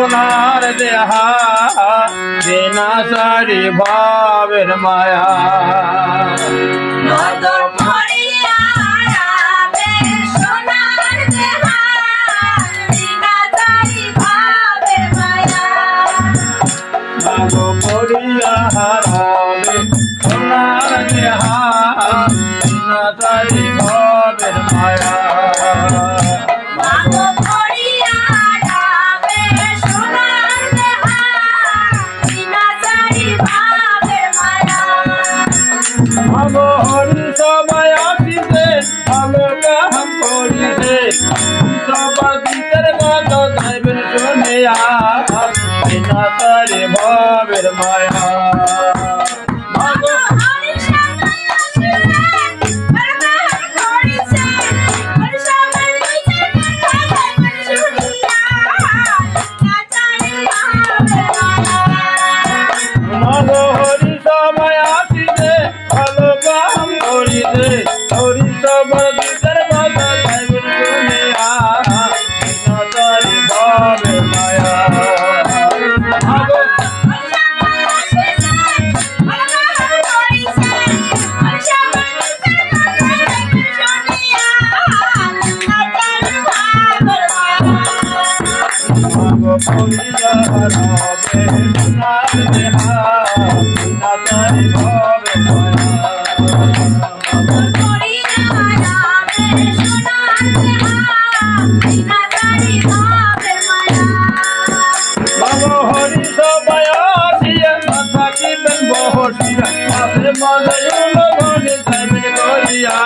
সোনার দেহা বিনা সারি ভাবের মায়া পড়িয়া হারাবে সোনার দেহা বিনা সারি ভাবের মায়া হরি সবাই আসিতে ভালো কাম করিতে সবার ভিতর মত যাইবেন শুনিয়া বিনা তারে ভাবের মায়া হরি সবাই আসিতে ভালো কাম করিতে হরি সবার ভিতর মত যাইবেন শুনিয়া বিনা তারে ভাবের মায়া পড়িয়া হারাবে সোনার দেহা বিনা তারি ভাবের মায়া হরি সবাই আসিয়া থাকিবেন বহরিয়া তাদের মজা ঘরে যাইবেন করিয়া